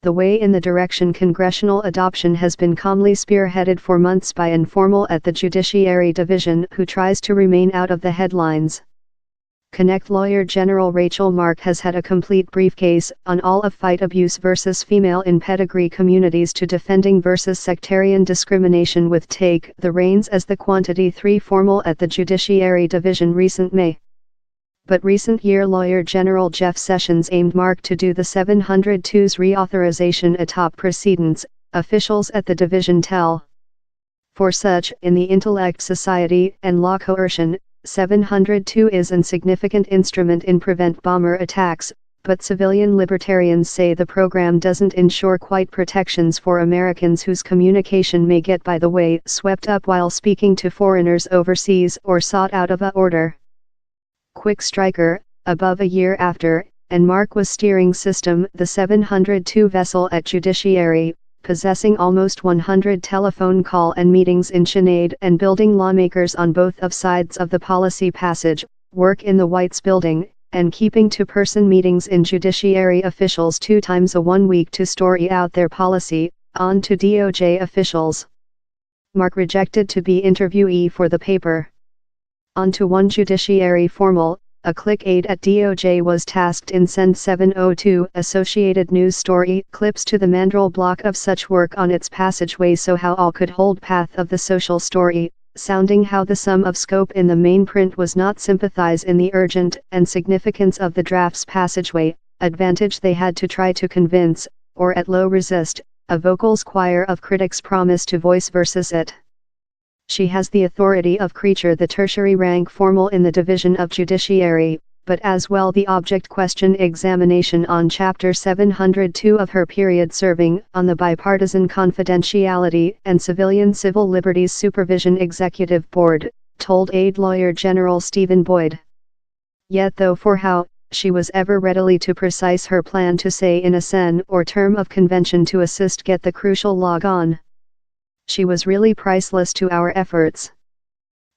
the way in the direction congressional adoption has been calmly spearheaded for months by informal at the Judiciary Division who tries to remain out of the headlines. Connect lawyer General Rachel Mark has had a complete briefcase on all of fight abuse versus female in pedigree communities to defending versus sectarian discrimination with Take the Reins as the Quantity 3 formal at the Judiciary Division recent May. But recent year lawyer General Jeff Sessions aimed Mark to do the 702's reauthorization atop precedents, officials at the division tell. For such, in the intellect society and law coercion, 702 is an significant instrument in prevent bomber attacks, but civilian libertarians say the program doesn't ensure quite protections for Americans whose communication may get by the way swept up while speaking to foreigners overseas or sought out of a order. Quick striker, above a year after, and Mark was steering system the 702 vessel at Judiciary, possessing almost 100 telephone call and meetings in Sinead and building lawmakers on both of sides of the policy passage, work in the White's building, and keeping two-person meetings in Judiciary officials 2 times a 1 week to story out their policy, on to DOJ officials. Mark rejected to be interviewee for the paper. On to one Judiciary formal, a click aide at DOJ was tasked in Send 702 Associated News story clips to the mandrel block of such work on its passageway so how all could hold path of the social story, sounding how the sum of scope in the main print was not sympathize in the urgent and significance of the draft's passageway, advantage they had to try to convince, or at low resist, a vocals choir of critics promise to voice versus it. She has the authority of creature the tertiary rank formal in the Division of Judiciary, but as well the object question examination on Chapter 702 of her period serving on the Bipartisan Confidentiality and Civilian Civil Liberties Supervision Executive Board, told aide lawyer General Stephen Boyd. Yet though for how, she was ever readily to precise her plan to say in a sen or term of convention to assist get the crucial log on. She was really priceless to our efforts.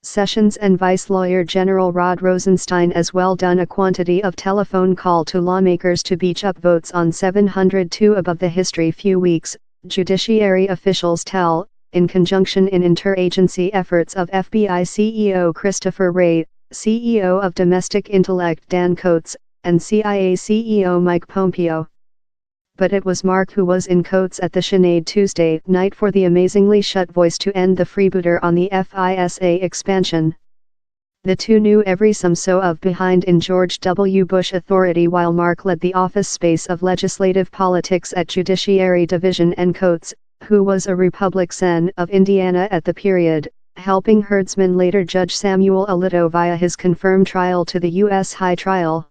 Sessions and Vice Lawyer General Rod Rosenstein as well done a quantity of telephone call to lawmakers to beach up votes on 702 above the history few weeks, Judiciary officials tell, in conjunction in interagency efforts of FBI CEO Christopher Wray, CEO of Domestic Intellect Dan Coates, and CIA CEO Mike Pompeo. But it was Mark who was in Coates at the Sinead Tuesday night for the amazingly shut voice to end the freebooter on the FISA expansion. The two knew every so of behind in George W. Bush authority while Mark led the office space of legislative politics at Judiciary Division and Coates, who was a Republican of Indiana at the period, helping herdsman later Judge Samuel Alito via his confirmed trial to the U.S. High Trial.